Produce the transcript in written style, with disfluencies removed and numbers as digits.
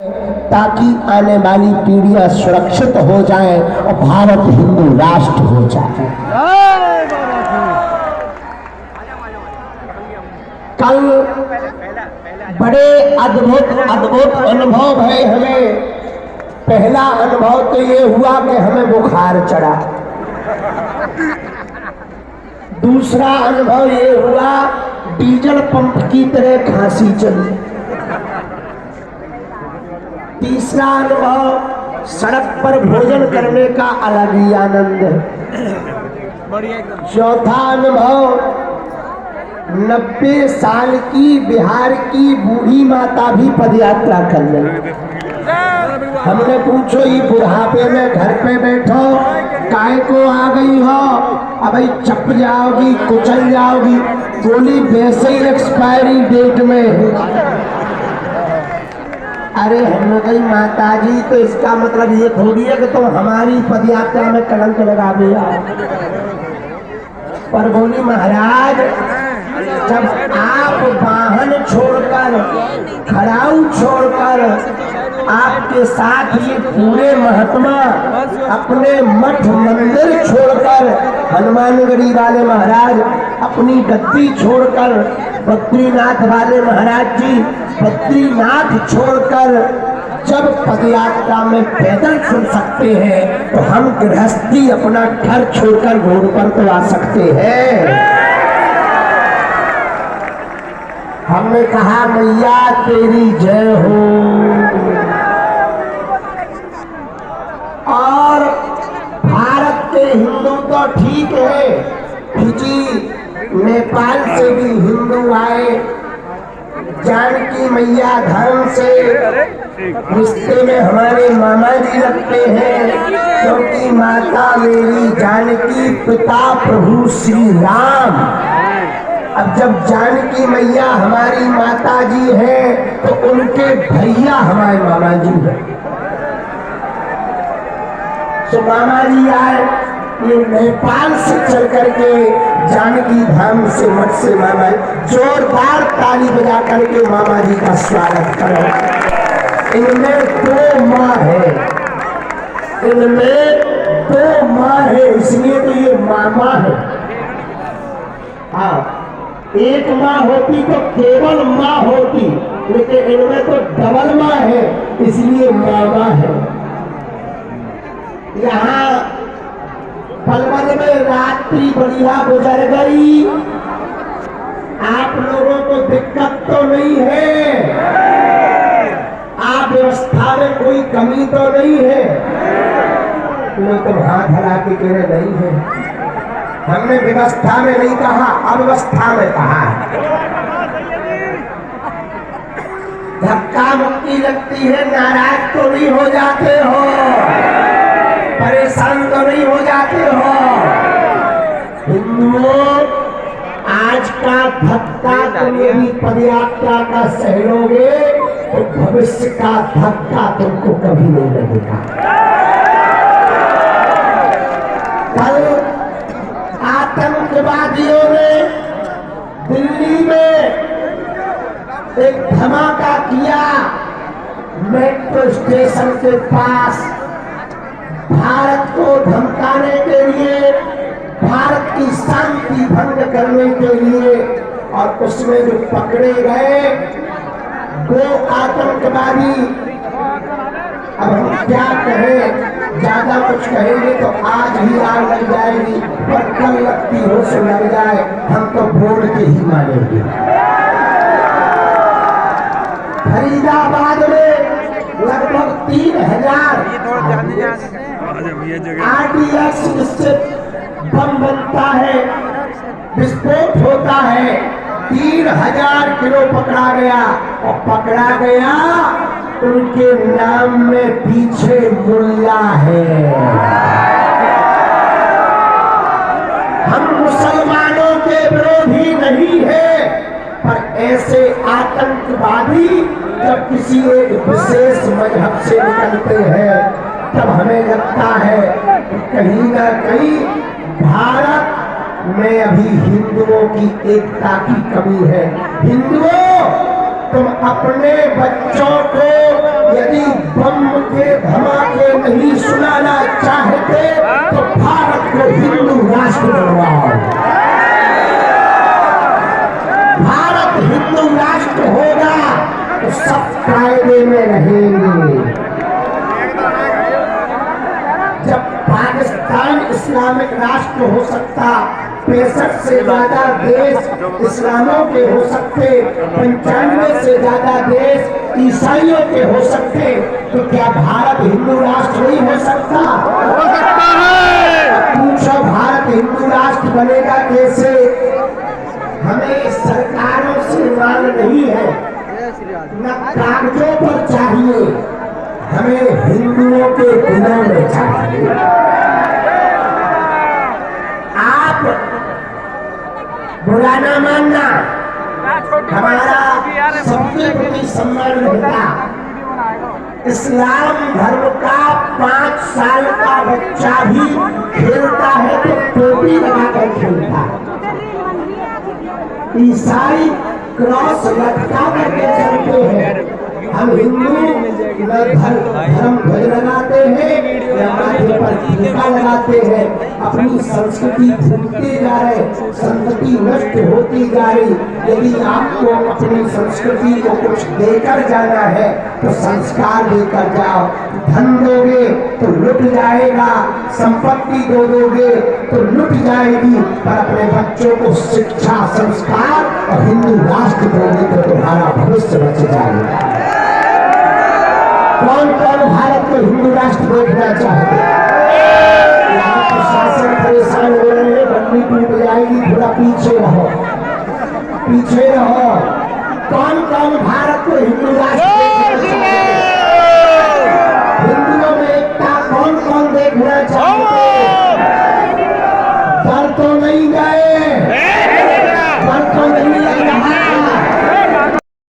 ताकि आने वाली पीढ़ियां सुरक्षित हो जाएं और भारत हिंदू राष्ट्र हो जाए। कल बड़े अद्भुत अनुभव है हमें। पहला अनुभव तो ये हुआ कि हमें बुखार चढ़ा। दूसरा अनुभव ये हुआ डीजल पंप की तरह खांसी चली। तीसरा अनुभव सड़क पर भोजन करने का अलग ही आनंद है। चौथा अनुभव 90 साल की बिहार की बूढ़ी माता भी पदयात्रा कर रही। हमने पूछो ये बुढ़ापे में घर पे बैठो काय को आ गई हो? अब चप जाओगी, कुचल जाओगी। बोली वैसे ही एक्सपायरी डेट में है। अरे हमने कही माता जी तो इसका मतलब ये थोड़ी है कि तुम हमारी पदयात्रा में कलंक लगा दिया। पर बोली महाराज जब आप वाहन छोड़कर, खड़ाऊ छोड़कर, आपके साथ ये पूरे महात्मा अपने मठ मंदिर छोड़कर, हनुमानगढ़ी वाले महाराज अपनी गद्दी छोड़कर, बद्रीनाथ वाले महाराज जी बद्रीनाथ छोड़कर जब पदयात्रा में पैदल चल सकते हैं तो हम गृहस्थी अपना घर छोड़कर रोड पर तो आ सकते हैं। हमने कहा मैया तेरी जय हो। और भारत के हिंदू तो ठीक है, फिजी नेपाल से भी हिंदू आए। जानकी मैया धर्म से रिश्ते में हमारे मामा जी लगते हैं, क्योंकि माता मेरी जानकी, पिता प्रभु श्री राम। अब जब जानकी मैया हमारी माता जी हैं तो उनके भैया हमारे मामा जी हैं। तो मामा जी आए, ये नेपाल से चल करके जानकी धाम से मठ से मामा, जोरदार ताली बजा करके मामा जी का स्वागत करो। इनमें 2 माँ है, इनमें 2 माँ है, इसलिए तो ये मामा है। हाँ, एक माँ होती तो केवल माँ होती, लेकिन इनमें तो डबल माँ है, इसलिए मामा है। यहाँ पलवल में रात्रि बढ़िया गुजर गई। आप लोगों को दिक्कत तो नहीं है? आप व्यवस्था में कोई कमी तो नहीं है? तो हाथ हला के कह रहे नहीं है। हमने व्यवस्था में नहीं कहा, अव्यवस्था में कहा। धक्का मुक्की लगती है, नाराज तो नहीं हो जाते हो? परेशान तो नहीं हो जाते हो? हिंदुओं, आज का धक्का तुम यदि पदयात्रा का सहलोगे तो भविष्य का धक्का तुमको कभी नहीं लगेगा। कल आतंकवादियों ने दिल्ली में एक धमाका किया मेट्रो स्टेशन के पास। भारत को धमकाने के लिए, भारत की शांति भंग करने के लिए, और उसमें जो पकड़े गए 2 आतंकवादी, अब हम क्या कहें? ज्यादा कुछ कहेंगे तो आज ही आग लग जाएगी, पर कल लगती हो से लग जाए, हम तो बोल के ही मानेंगे। फरीदाबाद में लगभग 3000 RDX से बम बनता है, विस्फोट होता है। 3000 किलो पकड़ा गया, और पकड़ा गया उनके नाम में पीछे मुल्ला है। हम मुसलमानों के विरोधी नहीं है, पर ऐसे आतंकवादी जब किसी एक विशेष मजहब से निकलते हैं तब हमें लगता है कि कहीं ना कहीं भारत में अभी हिंदुओं की एकता की कमी है। हिंदुओं, तुम अपने बच्चों को यदि कायदे में रहेंगे। जब पाकिस्तान इस्लामिक राष्ट्र हो सकता, 65 से ज्यादा देश इस्लामों के हो सकते, 95 से ज्यादा देश ईसाइयों के हो सकते, तो क्या भारत हिंदू राष्ट्र नहीं हो सकता? हो सकता है। पूछो भारत हिंदू राष्ट्र बनेगा कैसे? हमें सरकारों से मांग नहीं है, न कागजों पर चाहिए, हमें हिंदुओं के दिलों में चाहिए। आप बुरा ना मानना, हमारा सबके प्रति सम्मान रहता। इस्लाम धर्म का 5 साल का बच्चा भी खेलता है तो टोपी लगाकर खेलता है। ईसाई क्रॉस लटका करके चलते हैं। हम हिंदू न धर्म ध्वज लगाते हैं, न माथे पर टीका लगाते हैं। अपनी संस्कृति भूलते जा रहे, संस्कृति नष्ट होती जा रही। यदि आपको अपनी संस्कृति को कुछ देकर जाना है तो संस्कार देकर जाओ। धन दोगे तो लुट जाएगा, संपत्ति दोगे तो लुट जाएगी, पर अपने बच्चों को शिक्षा, संस्कार और हिंदू राष्ट्र दोगे तो तुम्हारा भविष्य बच जाएगा। कौन कौन भारत को हिंदू राष्ट्र देखना चाहते हैं? प्रशासन परेशान हो रहे हैं, बंदी टूट जाएगी, थोड़ा पीछे रहो, पीछे रहो। कौन कौन भारत को हिंदू राष्ट्र देखना चाहते हैं? हिंदुओं में एकता कौन कौन देखना चाहते हैं?